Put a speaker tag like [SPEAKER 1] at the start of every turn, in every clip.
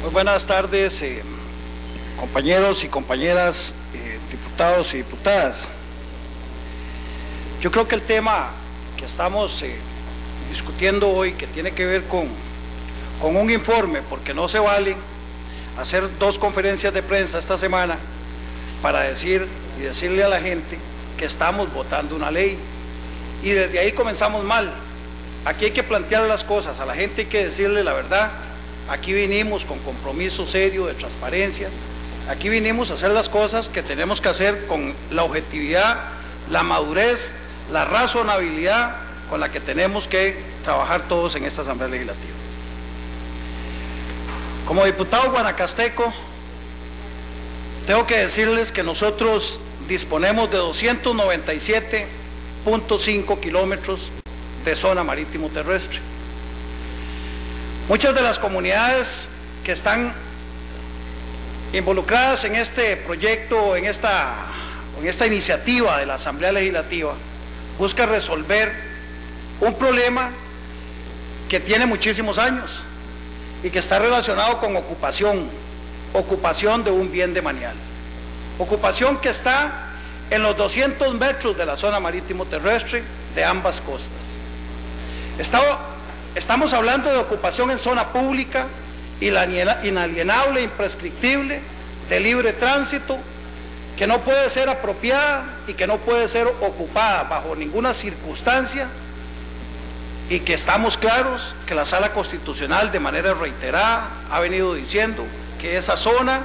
[SPEAKER 1] Muy buenas tardes, compañeros y compañeras, diputados y diputadas. Yo creo que el tema que estamos discutiendo hoy, que tiene que ver con un informe, porque no se vale hacer dos conferencias de prensa esta semana para decirle a la gente que estamos votando una ley, y desde ahí comenzamos mal. Aquí hay que plantear las cosas, a la gente hay que decirle la verdad. Aquí vinimos con compromiso serio de transparencia, aquí vinimos a hacer las cosas que tenemos que hacer con la objetividad, la madurez, la razonabilidad con la que tenemos que trabajar todos en esta Asamblea Legislativa. Como diputado guanacasteco, tengo que decirles que nosotros disponemos de 297.5 kilómetros de zona marítimo terrestre. Muchas de las comunidades que están involucradas en este proyecto, en esta iniciativa de la Asamblea Legislativa, busca resolver un problema que tiene muchísimos años y que está relacionado con ocupación de un bien de manial. Ocupación que está en los 200 metros de la zona marítimo terrestre de ambas costas. Estamos hablando de ocupación en zona pública y la inalienable, imprescriptible, de libre tránsito, que no puede ser apropiada y que no puede ser ocupada bajo ninguna circunstancia, y que estamos claros que la Sala Constitucional de manera reiterada ha venido diciendo que esa zona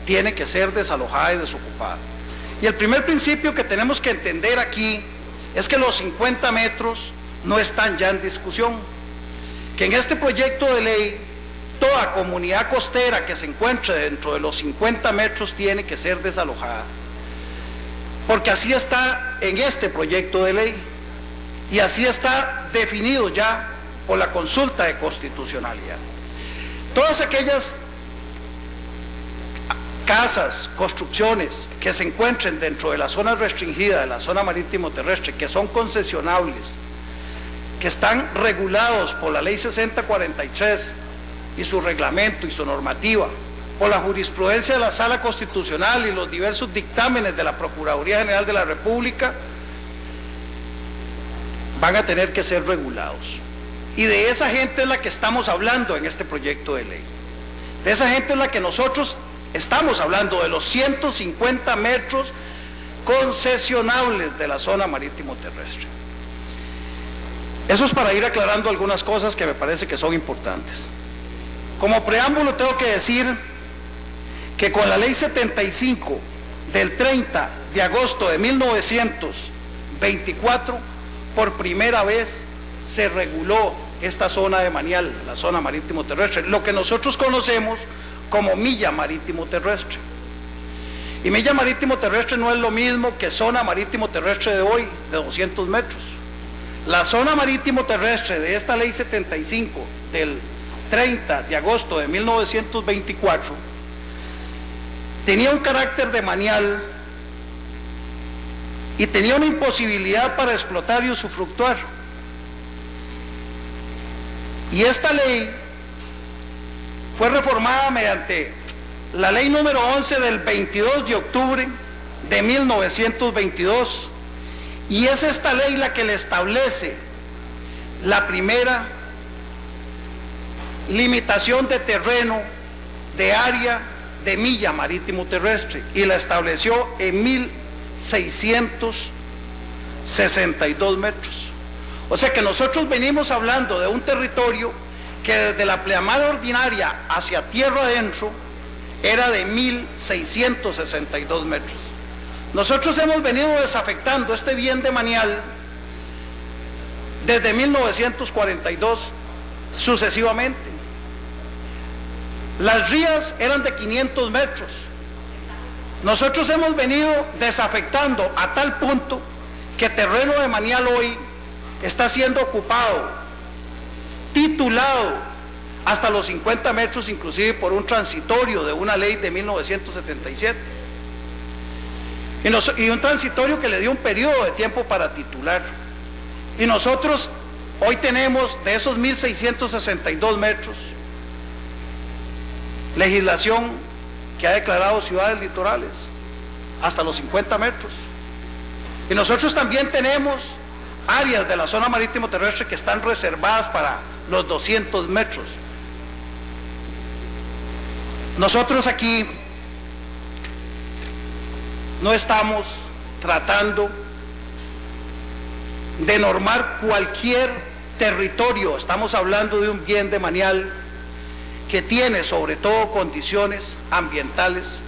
[SPEAKER 1] tiene que ser desalojada y desocupada. Y el primer principio que tenemos que entender aquí es que los 50 metros no están ya en discusión, que en este proyecto de ley toda comunidad costera que se encuentre dentro de los 50 metros tiene que ser desalojada, porque así está en este proyecto de ley y así está definido ya por la consulta de constitucionalidad. Todas aquellas casas, construcciones que se encuentren dentro de la zona restringida de la zona marítimo terrestre, que son concesionables, que están regulados por la ley 6043 y su reglamento y su normativa, por la jurisprudencia de la Sala Constitucional y los diversos dictámenes de la Procuraduría General de la República, van a tener que ser regulados. Y de esa gente es la que estamos hablando en este proyecto de ley. De esa gente es la que nosotros estamos hablando, de los 150 metros concesionables de la zona marítimo terrestre. Eso es para ir aclarando algunas cosas que me parece que son importantes. Como preámbulo tengo que decir que con la ley 75 del 30 de agosto de 1924, por primera vez se reguló esta zona de manial, la zona marítimo terrestre, lo que nosotros conocemos como milla marítimo terrestre. Y milla marítimo terrestre no es lo mismo que zona marítimo terrestre de hoy, de 200 metros. La zona marítimo terrestre de esta ley 75 del 30 de agosto de 1924 tenía un carácter de manial y tenía una imposibilidad para explotar y usufructuar. Y esta ley fue reformada mediante la ley número 11 del 22 de octubre de 1922, y es esta ley la que le establece la primera limitación de terreno, de área, de milla marítimo terrestre, y la estableció en 1662 metros. O sea que nosotros venimos hablando de un territorio que desde la pleamar ordinaria hacia tierra adentro era de 1662 metros. Nosotros hemos venido desafectando este bien de manial desde 1942 sucesivamente. Las rías eran de 500 metros. Nosotros hemos venido desafectando a tal punto que terreno de manial hoy está siendo ocupado, titulado hasta los 50 metros, inclusive por un transitorio de una ley de 1977. Y un transitorio que le dio un periodo de tiempo para titular. Y nosotros hoy tenemos de esos 1662 metros, legislación que ha declarado ciudades litorales hasta los 50 metros. Y nosotros también tenemos áreas de la zona marítimo terrestre que están reservadas para los 200 metros. Nosotros aquí no estamos tratando de normar cualquier territorio, estamos hablando de un bien demanial que tiene sobre todo condiciones ambientales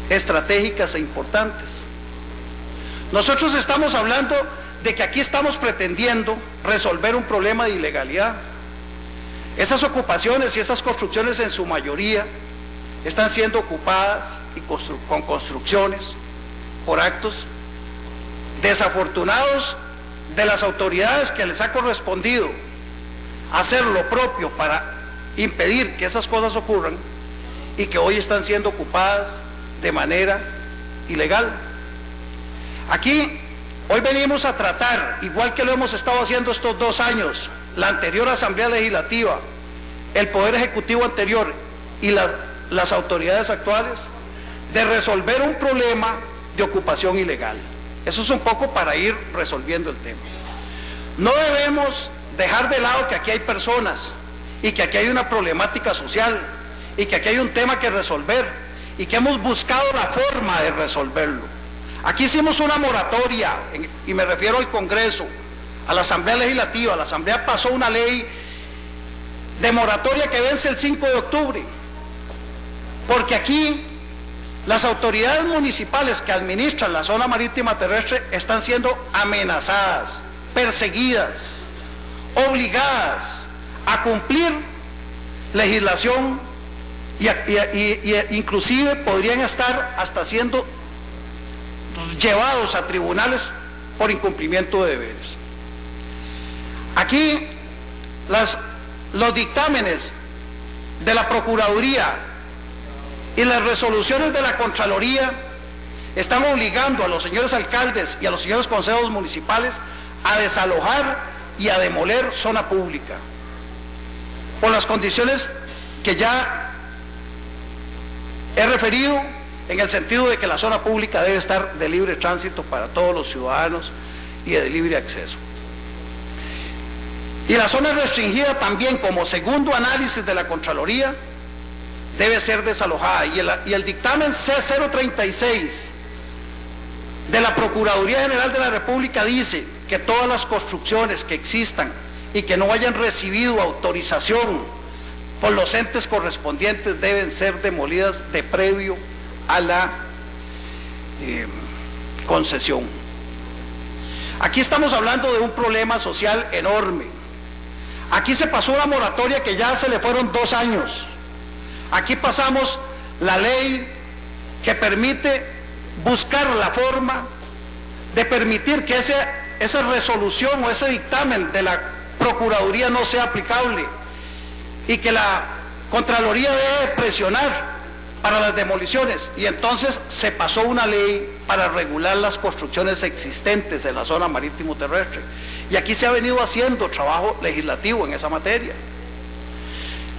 [SPEAKER 1] estratégicas e importantes. Nosotros estamos hablando de que aquí estamos pretendiendo resolver un problema de ilegalidad. Esas ocupaciones y esas construcciones en su mayoría están siendo ocupadas y con construcciones por actos desafortunados de las autoridades que les ha correspondido hacer lo propio para impedir que esas cosas ocurran y que hoy están siendo ocupadas de manera ilegal. Aquí, hoy venimos a tratar, igual que lo hemos estado haciendo estos 2 años, la anterior Asamblea Legislativa, el Poder Ejecutivo anterior y las autoridades actuales, de resolver un problema de ocupación ilegal. Eso es un poco para ir resolviendo el tema. No debemos dejar de lado que aquí hay personas y que aquí hay una problemática social y que aquí hay un tema que resolver y que hemos buscado la forma de resolverlo. Aquí hicimos una moratoria, y me refiero al Congreso, a la Asamblea Legislativa. La Asamblea pasó una ley de moratoria que vence el 5 de octubre, porque aquí las autoridades municipales que administran la zona marítima terrestre están siendo amenazadas, perseguidas, obligadas a cumplir legislación y inclusive podrían estar hasta siendo llevados a tribunales por incumplimiento de deberes. Aquí los dictámenes de la Procuraduría y las resoluciones de la Contraloría están obligando a los señores alcaldes y a los señores consejos municipales a desalojar y a demoler zona pública por las condiciones que ya he referido, en el sentido de que la zona pública debe estar de libre tránsito para todos los ciudadanos y de libre acceso. Y la zona restringida también, como segundo análisis de la Contraloría, debe ser desalojada. Y el dictamen C036 de la Procuraduría General de la República dice que todas las construcciones que existan y que no hayan recibido autorización por los entes correspondientes deben ser demolidas de previo a la concesión. Aquí estamos hablando de un problema social enorme. Aquí se pasó una moratoria que ya se le fueron 2 años. Aquí pasamos la ley que permite buscar la forma de permitir que esa resolución o ese dictamen de la Procuraduría no sea aplicable y que la Contraloría debe presionar para las demoliciones, y entonces se pasó una ley para regular las construcciones existentes en la zona marítimo terrestre, y aquí se ha venido haciendo trabajo legislativo en esa materia,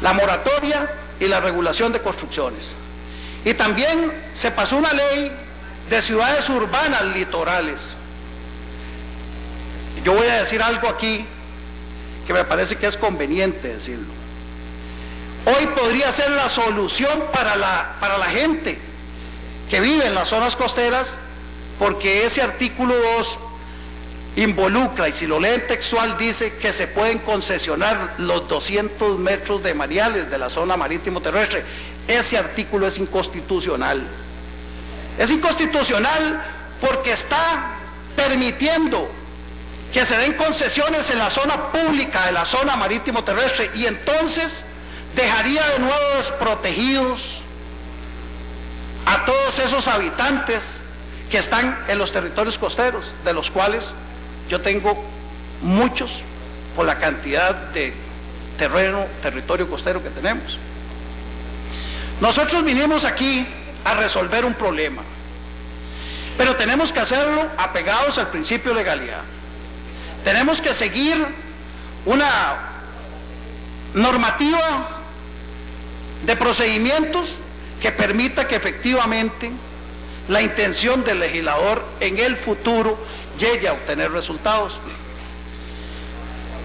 [SPEAKER 1] la moratoria y la regulación de construcciones. Y también se pasó una ley de ciudades urbanas litorales. Yo voy a decir algo aquí que me parece que es conveniente decirlo. Hoy podría ser la solución para la gente que vive en las zonas costeras, porque ese artículo 2 involucra, y si lo leen textual, dice que se pueden concesionar los 200 metros de mareales de la zona marítimo terrestre. Ese artículo es inconstitucional. Es inconstitucional porque está permitiendo que se den concesiones en la zona pública de la zona marítimo terrestre, y entonces dejaría de nuevo desprotegidos a todos esos habitantes que están en los territorios costeros, de los cuales yo tengo muchos por la cantidad de territorio costero que tenemos. Nosotros vinimos aquí a resolver un problema, pero tenemos que hacerlo apegados al principio de legalidad. Tenemos que seguir una normativa de procedimientos que permita que efectivamente la intención del legislador en el futuro llegue a obtener resultados.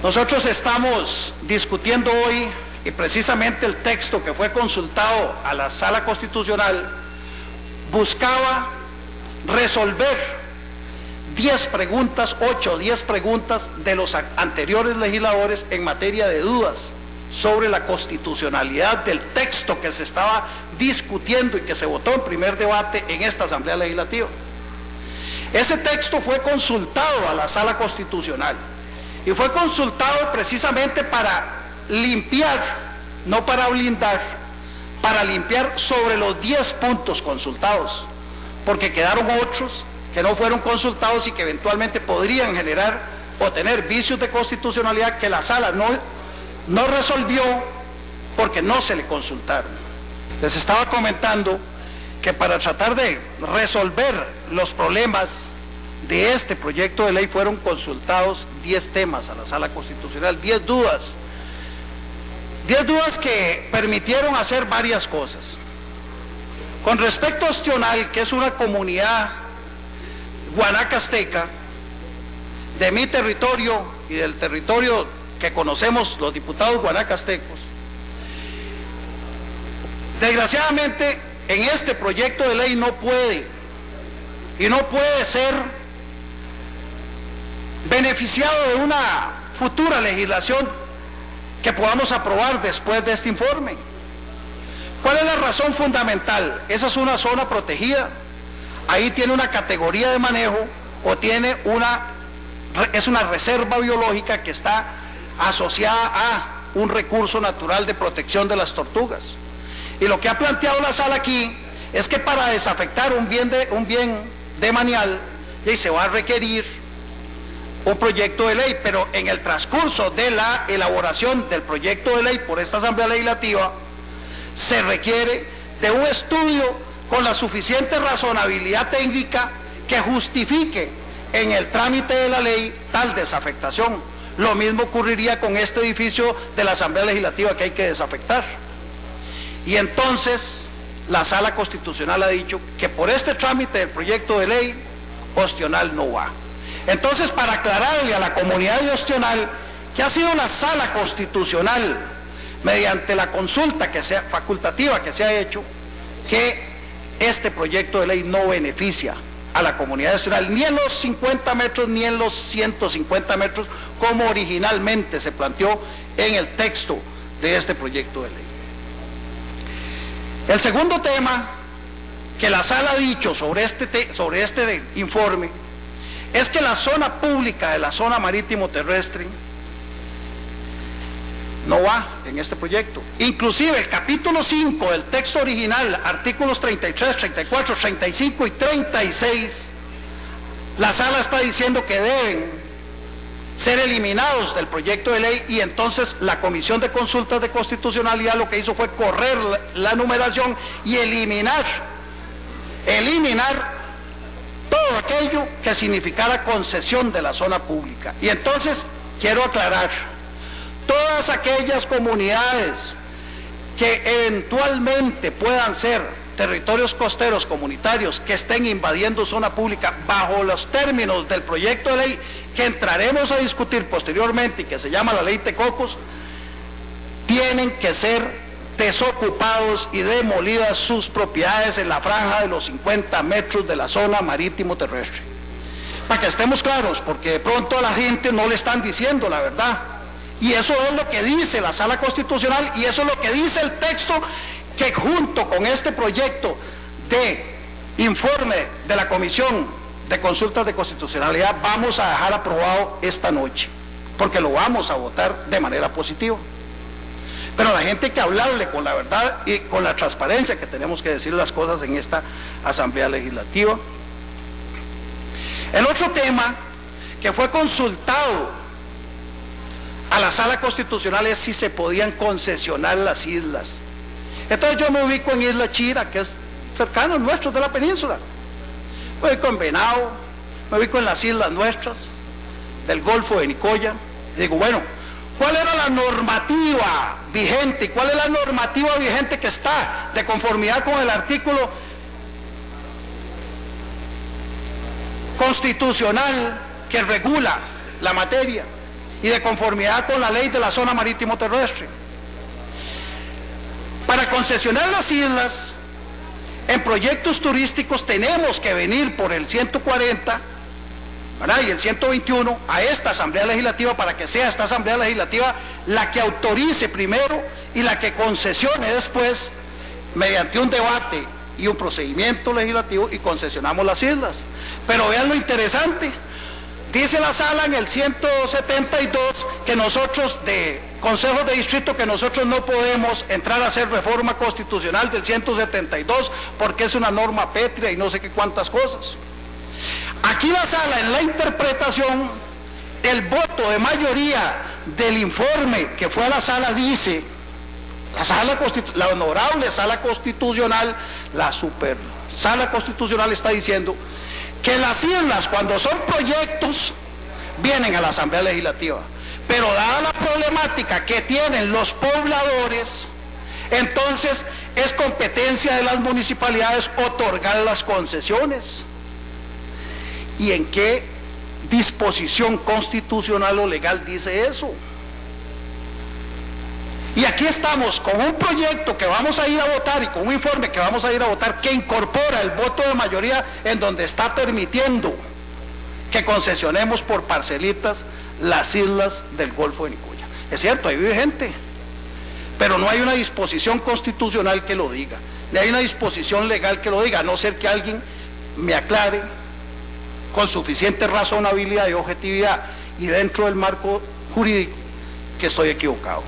[SPEAKER 1] Nosotros estamos discutiendo hoy, y precisamente el texto que fue consultado a la Sala Constitucional buscaba resolver 10 preguntas, 8 o 10 preguntas de los anteriores legisladores en materia de dudas sobre la constitucionalidad del texto que se estaba discutiendo y que se votó en primer debate en esta Asamblea Legislativa. Ese texto fue consultado a la Sala Constitucional y fue consultado precisamente para limpiar, no para blindar, para limpiar sobre los 10 puntos consultados, porque quedaron otros que no fueron consultados y que eventualmente podrían generar o tener vicios de constitucionalidad que la Sala no resolvió porque no se le consultaron. Les estaba comentando que para tratar de resolver los problemas de este proyecto de ley fueron consultados 10 temas a la Sala Constitucional, 10 dudas. 10 dudas que permitieron hacer varias cosas. Con respecto a Ostional, que es una comunidad guanacasteca, de mi territorio y del territorio que conocemos los diputados guanacastecos, desgraciadamente en este proyecto de ley no puede ser beneficiado de una futura legislación que podamos aprobar después de este informe. ¿Cuál es la razón fundamental? Esa es una zona protegida, ahí tiene una categoría de manejo o es una reserva biológica que está asociada a un recurso natural de protección de las tortugas. Y lo que ha planteado la Sala aquí es que para desafectar un bien de manial se va a requerir un proyecto de ley, pero en el transcurso de la elaboración del proyecto de ley por esta Asamblea Legislativa se requiere de un estudio con la suficiente razonabilidad técnica que justifique en el trámite de la ley tal desafectación. Lo mismo ocurriría con este edificio de la Asamblea Legislativa que hay que desafectar. Y entonces la Sala Constitucional ha dicho que por este trámite del proyecto de ley Ostional no va. Entonces, para aclararle a la comunidad de Ostional que ha sido la Sala Constitucional, mediante la consulta facultativa que se ha hecho, que este proyecto de ley no beneficia a la comunidad de Ostional, ni en los 50 metros ni en los 150 metros, como originalmente se planteó en el texto de este proyecto de ley. El segundo tema que la Sala ha dicho sobre este informe es que la zona pública de la zona marítimo terrestre no va en este proyecto. Inclusive el capítulo 5 del texto original, artículos 33, 34, 35 y 36, la Sala está diciendo que deben ser eliminados del proyecto de ley, y entonces la Comisión de Consultas de Constitucionalidad lo que hizo fue correr la numeración y eliminar todo aquello que significara concesión de la zona pública. Y entonces quiero aclarar, todas aquellas comunidades que eventualmente puedan ser territorios costeros comunitarios que estén invadiendo zona pública bajo los términos del proyecto de ley que entraremos a discutir posteriormente y que se llama la Ley Tecocos, tienen que ser desocupados y demolidas sus propiedades en la franja de los 50 metros de la zona marítimo terrestre. Para que estemos claros, porque de pronto a la gente no le están diciendo la verdad. Y eso es lo que dice la Sala Constitucional y eso es lo que dice el texto que junto con este proyecto de informe de la Comisión de Consultas de Constitucionalidad vamos a dejar aprobado esta noche, porque lo vamos a votar de manera positiva. Pero a la gente hay que hablarle con la verdad y con la transparencia que tenemos que decir las cosas en esta Asamblea Legislativa. El otro tema que fue consultado a la Sala Constitucional es si se podían concesionar las islas. Entonces yo me ubico en Isla Chira, que es cercano a nuestros de la península. Me ubico en Venado, me ubico en las islas nuestras, del Golfo de Nicoya. Y digo, bueno, ¿Cuál era la normativa vigente? ¿Cuál es la normativa vigente que está de conformidad con el artículo constitucional que regula la materia y de conformidad con la ley de la zona marítimo terrestre? Para concesionar las islas en proyectos turísticos tenemos que venir por el 140, ¿verdad?, y el 121 a esta Asamblea Legislativa, para que sea esta Asamblea Legislativa la que autorice primero y la que concesione después, mediante un debate y un procedimiento legislativo, y concesionamos las islas. Pero vean lo interesante, dice la sala en el 172 que nosotros, de consejos de distrito, que nosotros no podemos entrar a hacer reforma constitucional del 172 porque es una norma pétrea y no sé qué cuántas cosas. Aquí la sala, en la interpretación, el voto de mayoría del informe que fue a la sala dice, la honorable sala constitucional, la super sala constitucional está diciendo que las islas, cuando son proyectos, vienen a la Asamblea Legislativa, pero dada la problemática que tienen los pobladores, entonces es competencia de las municipalidades otorgar las concesiones. ¿Y en qué disposición constitucional o legal dice eso? Y aquí estamos con un proyecto que vamos a ir a votar y con un informe que vamos a ir a votar que incorpora el voto de mayoría, en donde está permitiendo que concesionemos por parcelitas las islas del Golfo de Nicoya. Es cierto, ahí vive gente, pero no hay una disposición constitucional que lo diga, ni hay una disposición legal que lo diga, a no ser que alguien me aclare con suficiente razonabilidad y objetividad y dentro del marco jurídico que estoy equivocado.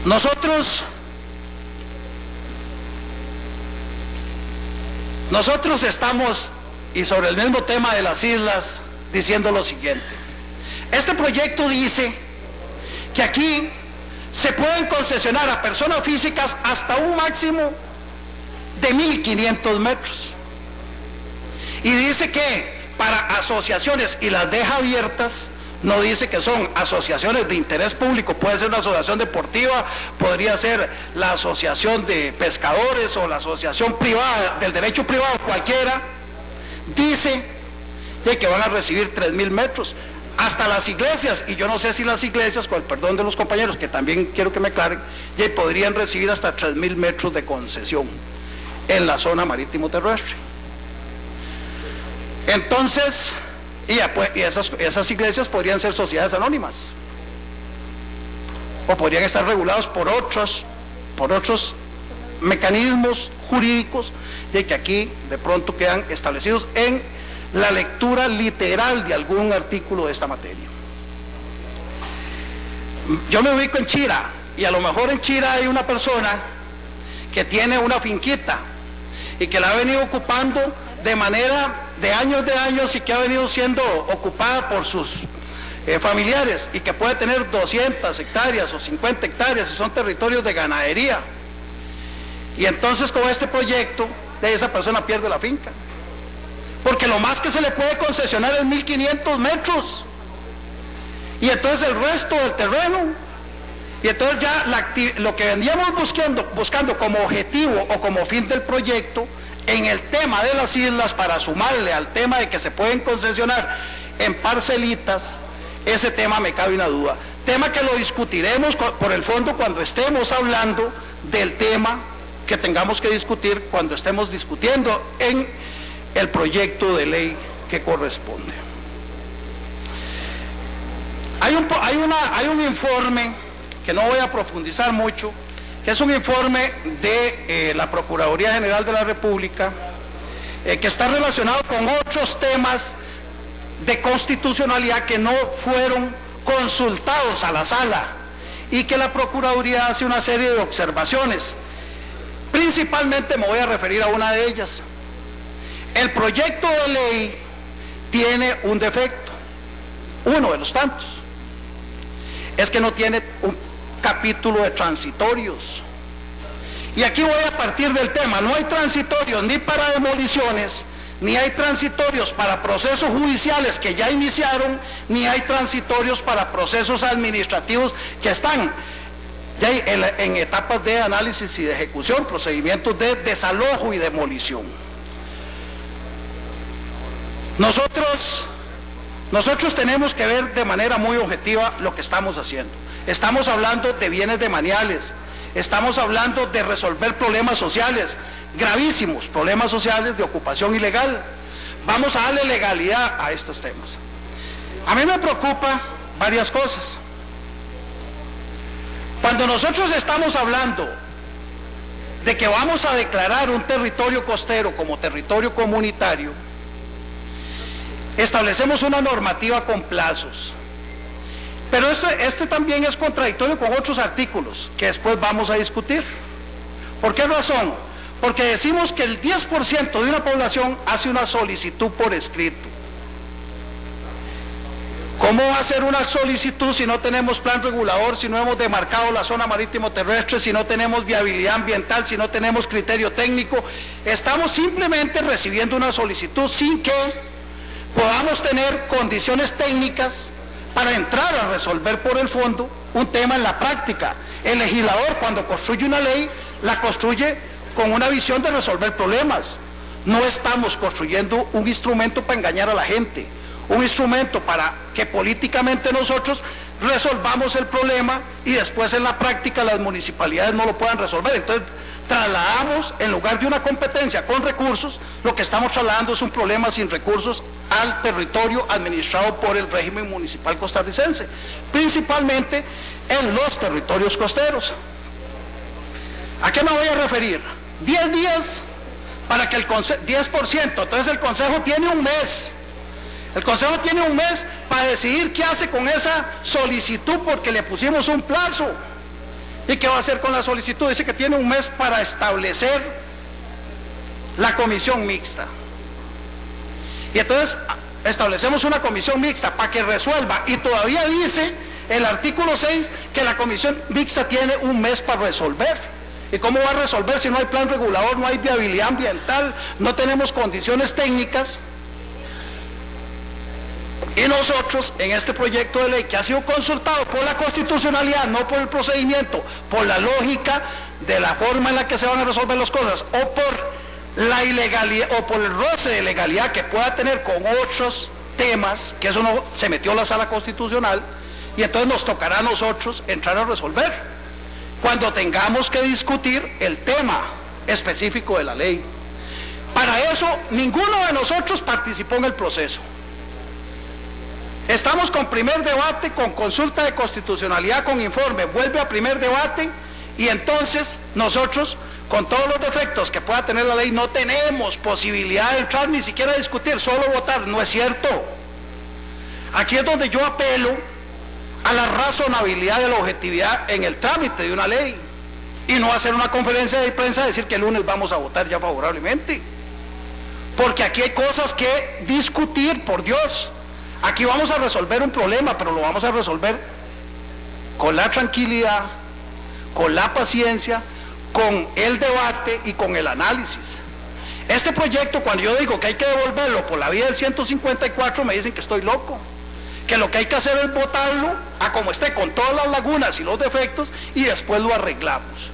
[SPEAKER 1] Nosotros estamos, y sobre el mismo tema de las islas, diciendo lo siguiente. Este proyecto dice que aquí se pueden concesionar a personas físicas hasta un máximo de 1.500 metros. Y dice que para asociaciones, y las deja abiertas, no dice que son asociaciones de interés público, puede ser una asociación deportiva, podría ser la asociación de pescadores o la asociación privada, del derecho privado, cualquiera, dice de que van a recibir 3.000 metros. Hasta las iglesias, y yo no sé si las iglesias, con el perdón de los compañeros, que también quiero que me aclaren, ya podrían recibir hasta 3.000 metros de concesión en la zona marítimo terrestre. Entonces, y esas iglesias podrían ser sociedades anónimas, o podrían estar regulados por otros mecanismos jurídicos, de que aquí de pronto quedan establecidos en la lectura literal de algún artículo de esta materia. Yo me ubico en Chira, y a lo mejor en Chira hay una persona que tiene una finquita y que la ha venido ocupando de manera de años y que ha venido siendo ocupada por sus familiares, y que puede tener 200 hectáreas o 50 hectáreas y son territorios de ganadería. Y entonces con este proyecto de esa persona pierde la finca, porque lo más que se le puede concesionar es 1.500 metros, y entonces el resto del terreno, y entonces ya lo que veníamos buscando como objetivo o como fin del proyecto en el tema de las islas, para sumarle al tema de que se pueden concesionar en parcelitas, ese tema me cabe una duda, tema que lo discutiremos por el fondo cuando estemos hablando del tema que tengamos que discutir, cuando estemos discutiendo en el proyecto de ley que corresponde. Hay un informe que no voy a profundizar mucho, que es un informe de la Procuraduría General de la República, que está relacionado con otros temas de constitucionalidad que no fueron consultados a la sala, y que la Procuraduría hace una serie de observaciones. Principalmente me voy a referir a una de ellas. El proyecto de ley tiene un defecto, uno de los tantos, es que no tiene un capítulo de transitorios. Y aquí voy a partir del tema, no hay transitorios ni para demoliciones ni hay transitorios para procesos judiciales que ya iniciaron, ni hay transitorios para procesos administrativos que están ya en etapas de análisis y de ejecución, procedimientos de desalojo y demolición. Nosotros tenemos que ver de manera muy objetiva lo que estamos haciendo. Estamos hablando de bienes demaniales, estamos hablando de resolver problemas sociales, gravísimos problemas sociales de ocupación ilegal. Vamos a darle legalidad a estos temas. A mí me preocupa varias cosas. Cuando nosotros estamos hablando de que vamos a declarar un territorio costero como territorio comunitario, establecemos una normativa con plazos. Pero este también es contradictorio con otros artículos que después vamos a discutir. ¿Por qué razón? Porque decimos que el 10% de una población hace una solicitud por escrito. ¿Cómo va a ser una solicitud si no tenemos plan regulador, si no hemos demarcado la zona marítimo terrestre, si no tenemos viabilidad ambiental, si no tenemos criterio técnico? Estamos simplemente recibiendo una solicitud sin que podamos tener condiciones técnicas para entrar a resolver por el fondo un tema en la práctica. El legislador, cuando construye una ley, la construye con una visión de resolver problemas. No estamos construyendo un instrumento para engañar a la gente, un instrumento para que políticamente nosotros resolvamos el problema y después en la práctica las municipalidades no lo puedan resolver. Entonces trasladamos, en lugar de una competencia con recursos, lo que estamos trasladando es un problema sin recursos al territorio administrado por el régimen municipal costarricense, principalmente en los territorios costeros. ¿A qué me voy a referir? 10 días para que el Consejo, 10%, entonces el Consejo tiene un mes. El Consejo tiene un mes para decidir qué hace con esa solicitud porque le pusimos un plazo. ¿Y qué va a hacer con la solicitud? Dice que tiene un mes para establecer la comisión mixta. Y entonces establecemos una comisión mixta para que resuelva. Y todavía dice el artículo 6 que la comisión mixta tiene un mes para resolver. ¿Y cómo va a resolver si no hay plan regulador, no hay viabilidad ambiental, no tenemos condiciones técnicas? Y nosotros, en este proyecto de ley que ha sido consultado por la constitucionalidad, no por el procedimiento, por la lógica de la forma en la que se van a resolver las cosas, o por la ilegalidad, o por el roce de legalidad que pueda tener con otros temas, que eso no se metió a la sala constitucional, y entonces nos tocará a nosotros entrar a resolver, cuando tengamos que discutir el tema específico de la ley. Para eso, ninguno de nosotros participó en el proceso. Estamos con primer debate, con consulta de constitucionalidad, con informe, vuelve a primer debate y entonces nosotros, con todos los defectos que pueda tener la ley, no tenemos posibilidad de entrar ni siquiera a discutir, solo votar. No es cierto. Aquí es donde yo apelo a la razonabilidad de la objetividad en el trámite de una ley y no hacer una conferencia de prensa y decir que el lunes vamos a votar ya favorablemente. Porque aquí hay cosas que discutir, por Dios. Aquí vamos a resolver un problema, pero lo vamos a resolver con la tranquilidad, con la paciencia, con el debate y con el análisis. Este proyecto, cuando yo digo que hay que devolverlo por la vía del 154, me dicen que estoy loco, que lo que hay que hacer es votarlo a como esté, con todas las lagunas y los defectos, y después lo arreglamos.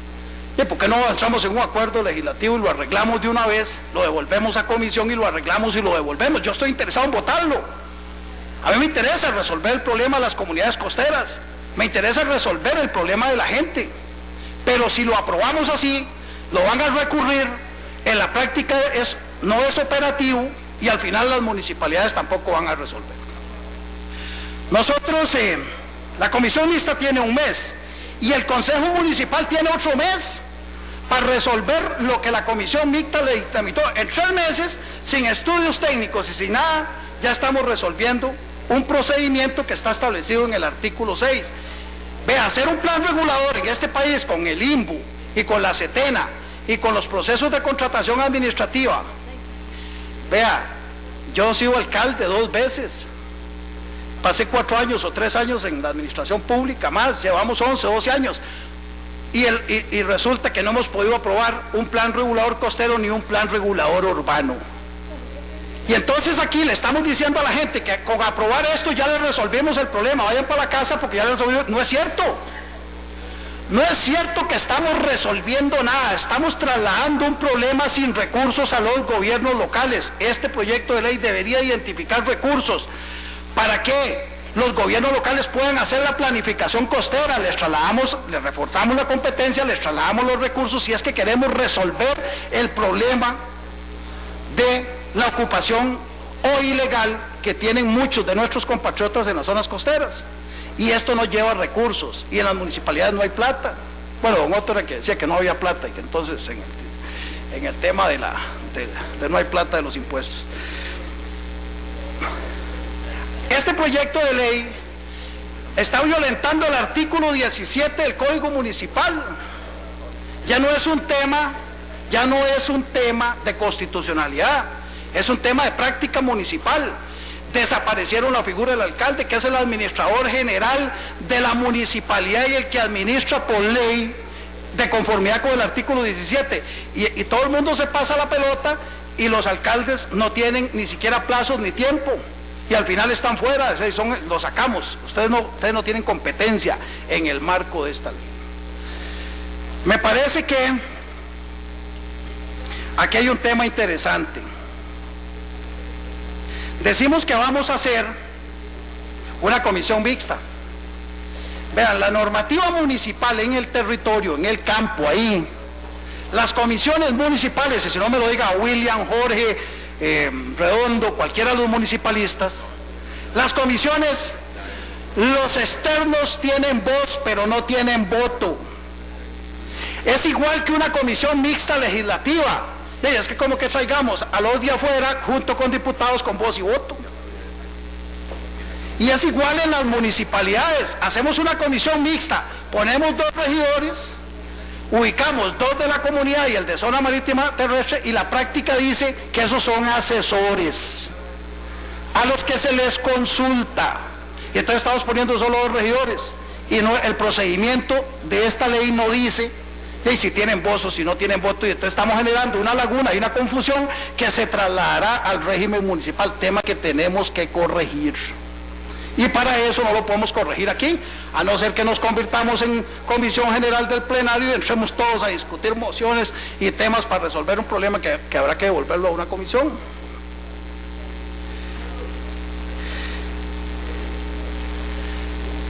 [SPEAKER 1] ¿Y por qué no avanzamos en un acuerdo legislativo y lo arreglamos de una vez, lo devolvemos a comisión y lo arreglamos y lo devolvemos? Yo estoy interesado en votarlo. A mí me interesa resolver el problema de las comunidades costeras, me interesa resolver el problema de la gente, pero si lo aprobamos así, lo van a recurrir, en la práctica no es operativo y al final las municipalidades tampoco van a resolver. Nosotros, la comisión mixta tiene un mes y el Consejo Municipal tiene otro mes para resolver lo que la comisión mixta le dictaminó. En 3 meses, sin estudios técnicos y sin nada, ya estamos resolviendo un procedimiento que está establecido en el artículo 6. Vea, hacer un plan regulador en este país con el INBU y con la CETENA y con los procesos de contratación administrativa. Vea, yo he sido alcalde 2 veces, pasé 4 años o 3 años en la administración pública, más, llevamos 11, 12 años, y resulta que no hemos podido aprobar un plan regulador costero ni un plan regulador urbano. Y entonces aquí le estamos diciendo a la gente que con aprobar esto ya le resolvimos el problema, vayan para la casa porque ya le resolvimos. No es cierto. No es cierto que estamos resolviendo nada, estamos trasladando un problema sin recursos a los gobiernos locales. Este proyecto de ley debería identificar recursos para que los gobiernos locales puedan hacer la planificación costera. Les reforzamos la competencia, les trasladamos los recursos si es que queremos resolver el problema de la ocupación o ilegal que tienen muchos de nuestros compatriotas en las zonas costeras. Y esto nos lleva recursos, y en las municipalidades no hay plata. Bueno, don Otto era que decía que no había plata, y que entonces en el tema de no hay plata de los impuestos. Este proyecto de ley está violentando el artículo 17 del Código Municipal. Ya no es un tema de constitucionalidad, es un tema de práctica municipal. Desaparecieron la figura del alcalde, que es el administrador general de la municipalidad y el que administra por ley de conformidad con el artículo 17. Y todo el mundo se pasa la pelota y los alcaldes no tienen ni siquiera plazos ni tiempo. Y al final están fuera, los sacamos. Ustedes no tienen competencia en el marco de esta ley. Me parece que aquí hay un tema interesante. Decimos que vamos a hacer una comisión mixta. Vean, la normativa municipal en el territorio, en el campo, ahí, las comisiones municipales, y si no me lo diga William, Jorge, Redondo, cualquiera de los municipalistas, las comisiones, los externos tienen voz, pero no tienen voto. Es igual que una comisión mixta legislativa. Es que como que traigamos a los de afuera junto con diputados con voz y voto. Y es igual en las municipalidades. Hacemos una comisión mixta, ponemos 2 regidores, ubicamos 2 de la comunidad y el de zona marítima terrestre, y la práctica dice que esos son asesores a los que se les consulta. Y entonces estamos poniendo solo 2 regidores, y no, el procedimiento de esta ley no dice y si tienen voz o si no tienen voto, y entonces estamos generando una laguna y una confusión que se trasladará al régimen municipal, tema que tenemos que corregir. Y para eso no lo podemos corregir aquí, a no ser que nos convirtamos en comisión general del plenario y entremos todos a discutir mociones y temas para resolver un problema que habrá que devolverlo a una comisión.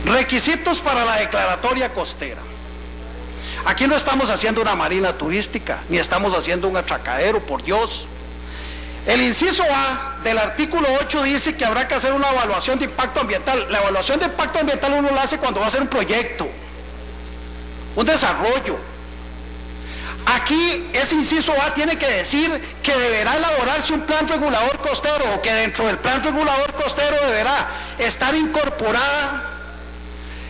[SPEAKER 1] Requisitos para la declaratoria costera. Aquí no estamos haciendo una marina turística, ni estamos haciendo un atracadero, por Dios. El inciso A del artículo 8 dice que habrá que hacer una evaluación de impacto ambiental. La evaluación de impacto ambiental uno la hace cuando va a hacer un proyecto, un desarrollo. Aquí ese inciso A tiene que decir que deberá elaborarse un plan regulador costero, o que dentro del plan regulador costero deberá estar incorporada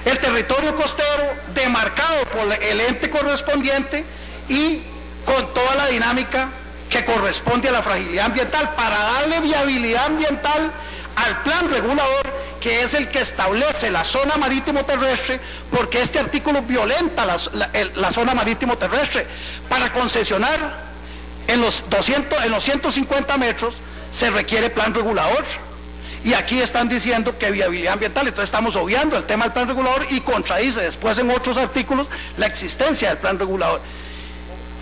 [SPEAKER 1] el territorio costero demarcado por el ente correspondiente y con toda la dinámica que corresponde a la fragilidad ambiental, para darle viabilidad ambiental al plan regulador, que es el que establece la zona marítimo terrestre, porque este artículo violenta la zona marítimo terrestre. Para concesionar en los 150 metros se requiere plan regulador. Y aquí están diciendo que viabilidad ambiental, entonces estamos obviando el tema del plan regulador y contradice después en otros artículos la existencia del plan regulador.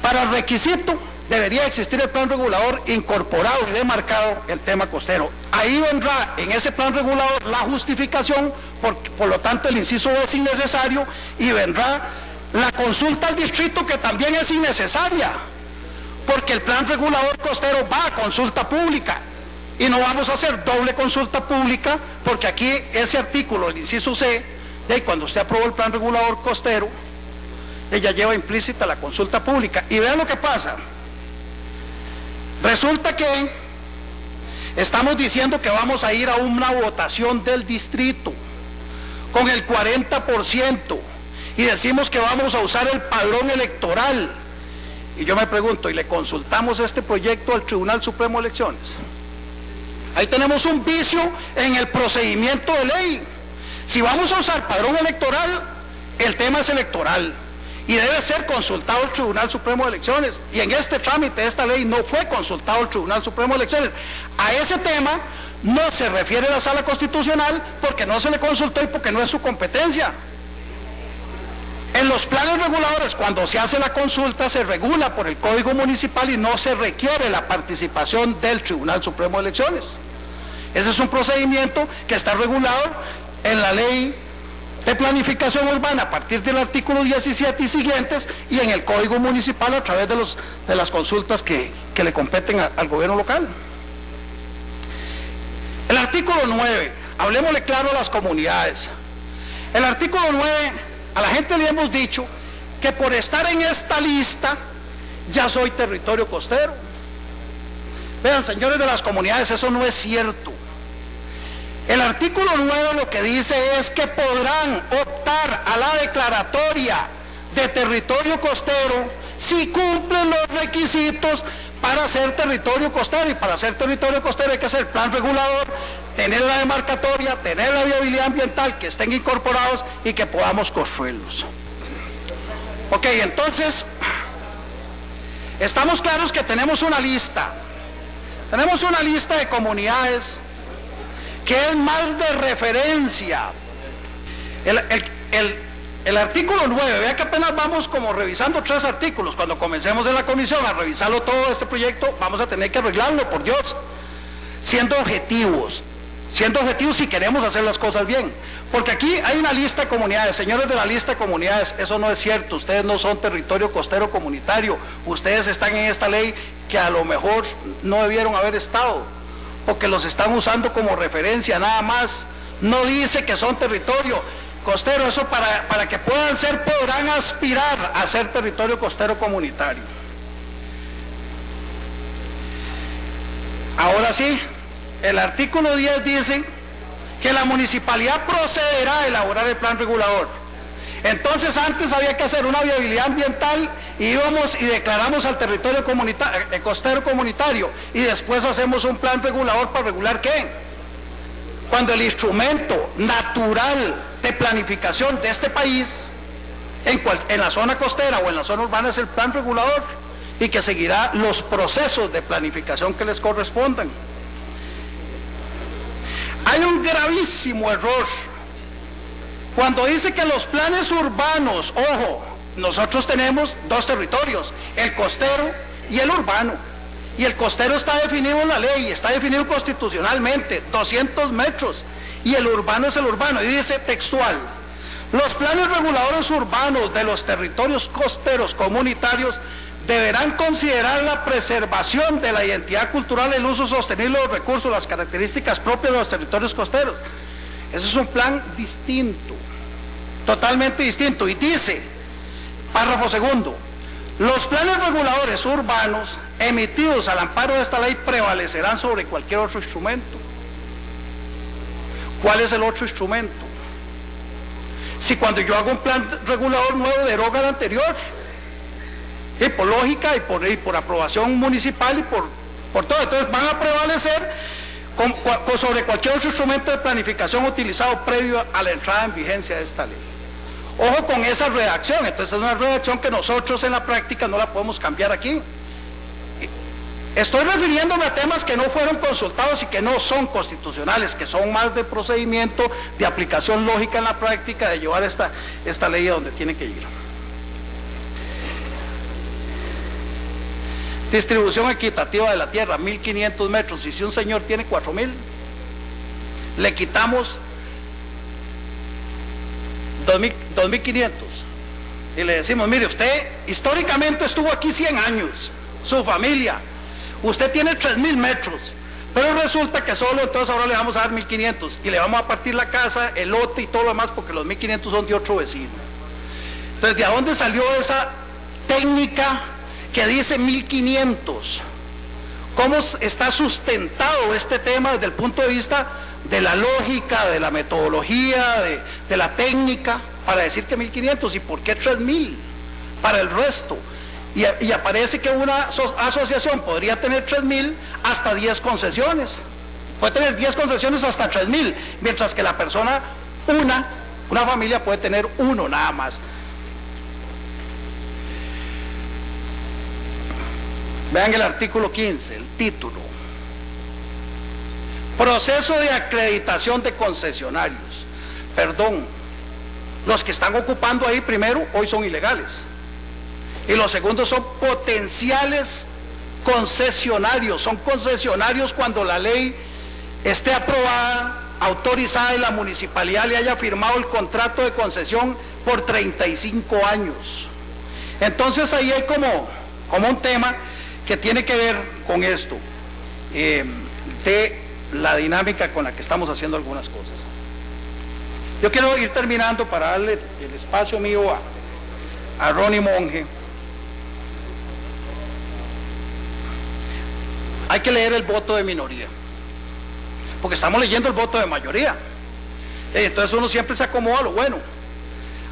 [SPEAKER 1] Para el requisito debería existir el plan regulador incorporado y demarcado el tema costero. Ahí vendrá en ese plan regulador la justificación, por lo tanto el inciso B es innecesario, y vendrá la consulta al distrito, que también es innecesaria, porque el plan regulador costero va a consulta pública. Y no vamos a hacer doble consulta pública, porque aquí ese artículo, el inciso C, cuando usted aprobó el plan regulador costero, ella lleva implícita la consulta pública. Y vean lo que pasa. Resulta que estamos diciendo que vamos a ir a una votación del distrito con el 40%, y decimos que vamos a usar el padrón electoral. Y yo me pregunto, ¿y le consultamos este proyecto al Tribunal Supremo de Elecciones? Ahí tenemos un vicio en el procedimiento de ley. Si vamos a usar padrón electoral, el tema es electoral. y debe ser consultado el Tribunal Supremo de Elecciones, y en este trámite de esta ley no fue consultado el Tribunal Supremo de Elecciones. A ese tema no se refiere la Sala Constitucional porque no se le consultó y porque no es su competencia. En los planes reguladores, cuando se hace la consulta, se regula por el Código Municipal y no se requiere la participación del Tribunal Supremo de Elecciones. Ese es un procedimiento que está regulado en la Ley de Planificación Urbana a partir del artículo 17 y siguientes, y en el Código Municipal a través de las consultas que le competen al gobierno local. El artículo 9, hablemosle claro a las comunidades. El artículo 9, a la gente le hemos dicho que por estar en esta lista ya soy territorio costero. Vean, señores de las comunidades, eso no es cierto. El artículo 9 lo que dice es que podrán optar a la declaratoria de territorio costero si cumplen los requisitos para ser territorio costero, y para ser territorio costero hay que hacer plan regulador, tener la demarcatoria, tener la viabilidad ambiental, que estén incorporados y que podamos construirlos. Ok, entonces, estamos claros que tenemos una lista de comunidades que es más de referencia. El artículo 9, vea que apenas vamos como revisando 3 artículos. Cuando comencemos en la comisión a revisarlo todo este proyecto, vamos a tener que arreglarlo, por Dios, siendo objetivos si queremos hacer las cosas bien. Porque aquí hay una lista de comunidades. Señores de la lista de comunidades, eso no es cierto. Ustedes no son territorio costero comunitario. Ustedes están en esta ley que a lo mejor no debieron haber estado, porque los están usando como referencia nada más. No dice que son territorio costero. Eso para que puedan ser, podrán aspirar a ser territorio costero comunitario. Ahora sí, el artículo 10 dice que la municipalidad procederá a elaborar el plan regulador. Entonces antes había que hacer una viabilidad ambiental y íbamos y declaramos al territorio costero comunitario, y después hacemos un plan regulador para regular ¿qué? Cuando el instrumento natural de planificación de este país en la zona costera o en la zona urbana es el plan regulador, y que seguirá los procesos de planificación que les correspondan. Hay un gravísimo error cuando dice que los planes urbanos, ojo, nosotros tenemos 2 territorios, el costero y el urbano, y el costero está definido en la ley, está definido constitucionalmente, 200 metros, y el urbano es el urbano, y dice textual: los planes reguladores urbanos de los territorios costeros comunitarios deberán considerar la preservación de la identidad cultural, el uso sostenible de los recursos, las características propias de los territorios costeros. Ese es un plan distinto, totalmente distinto. Y dice, párrafo segundo: los planes reguladores urbanos emitidos al amparo de esta ley prevalecerán sobre cualquier otro instrumento. ¿Cuál es el otro instrumento? Si cuando yo hago un plan regulador nuevo deroga el anterior, y por lógica y por aprobación municipal y por todo, entonces van a prevalecer sobre cualquier otro instrumento de planificación utilizado previo a la entrada en vigencia de esta ley. Ojo con esa redacción. Entonces es una redacción que nosotros en la práctica no la podemos cambiar aquí. Estoy refiriéndome a temas que no fueron consultados y que no son constitucionales, que son más de procedimiento, de aplicación lógica en la práctica, de llevar esta ley a donde tiene que ir. Distribución equitativa de la tierra, 1.500 metros, y si un señor tiene 4.000, le quitamos 2.500 y le decimos: mire, usted históricamente estuvo aquí 100 años, su familia, usted tiene 3.000 metros, pero resulta que solo, entonces ahora le vamos a dar 1.500 y le vamos a partir la casa, el lote y todo lo demás, porque los 1.500 son de otro vecino. Entonces, ¿de dónde salió esa técnica que dice 1.500? ¿Cómo está sustentado este tema desde el punto de vista de la lógica, de la metodología, de la técnica, para decir que 1.500? ¿Y por qué 3.000 para el resto? Y aparece que una asociación podría tener 3.000 hasta 10 concesiones. Puede tener 10 concesiones hasta 3.000, mientras que la persona, una familia puede tener 1 nada más. Vean el artículo 15, el título. Proceso de acreditación de concesionarios. Perdón, los que están ocupando ahí primero, hoy son ilegales. Y los segundos son potenciales concesionarios. Son concesionarios cuando la ley esté aprobada, autorizada y la municipalidad le haya firmado el contrato de concesión por 35 años. Entonces ahí hay como un tema que tiene que ver con esto, de la dinámica con la que estamos haciendo algunas cosas. Yo quiero ir terminando para darle el espacio mío a Ronnie Monge. Hay que leer el voto de minoría, porque estamos leyendo el voto de mayoría. Entonces uno siempre se acomoda a lo bueno.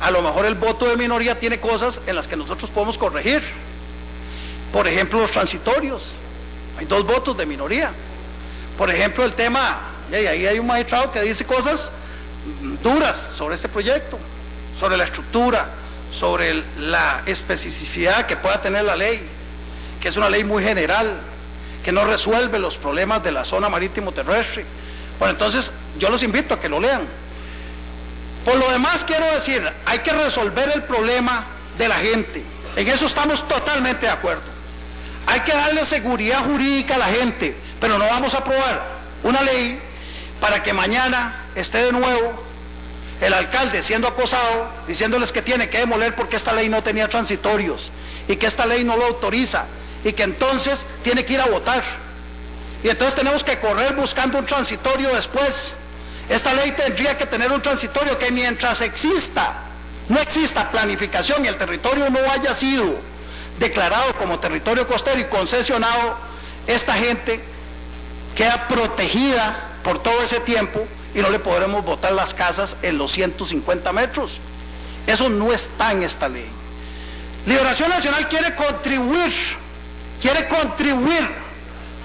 [SPEAKER 1] A lo mejor el voto de minoría tiene cosas en las que nosotros podemos corregir. Por ejemplo, los transitorios. Hay 2 votos de minoría. Por ejemplo, el tema, y ahí hay un magistrado que dice cosas duras sobre este proyecto, sobre la estructura, sobre la especificidad que pueda tener la ley, que es una ley muy general, que no resuelve los problemas de la zona marítimo terrestre. Bueno, entonces yo los invito a que lo lean. Por lo demás quiero decir, hay que resolver el problema de la gente. En eso estamos totalmente de acuerdo. Hay que darle seguridad jurídica a la gente, pero no vamos a aprobar una ley para que mañana esté de nuevo el alcalde siendo acosado, diciéndoles que tiene que demoler porque esta ley no tenía transitorios y que esta ley no lo autoriza y que entonces tiene que ir a votar. Y entonces tenemos que correr buscando un transitorio después. Esta ley tendría que tener un transitorio que mientras no exista planificación y el territorio no haya sido declarado como territorio costero y concesionado, esta gente queda protegida por todo ese tiempo y no le podremos botar las casas en los 150 metros. Eso no está en esta ley. Liberación Nacional quiere contribuir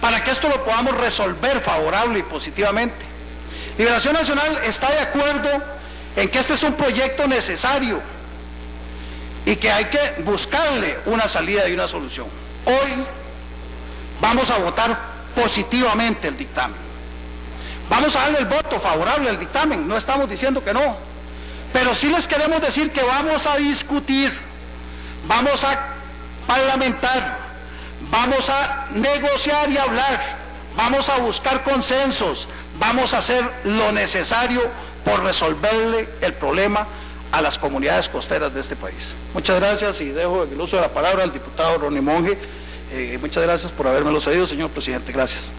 [SPEAKER 1] para que esto lo podamos resolver favorable y positivamente. Liberación Nacional está de acuerdo en que este es un proyecto necesario y que hay que buscarle una salida y una solución. Hoy vamos a votar positivamente el dictamen. Vamos a darle el voto favorable al dictamen, no estamos diciendo que no, pero sí les queremos decir que vamos a discutir, vamos a parlamentar, vamos a negociar y hablar, vamos a buscar consensos, vamos a hacer lo necesario por resolverle el problema a las comunidades costeras de este país. Muchas gracias y dejo el uso de la palabra al diputado Ronnie Monge. Muchas gracias por habérmelo cedido, señor presidente. Gracias.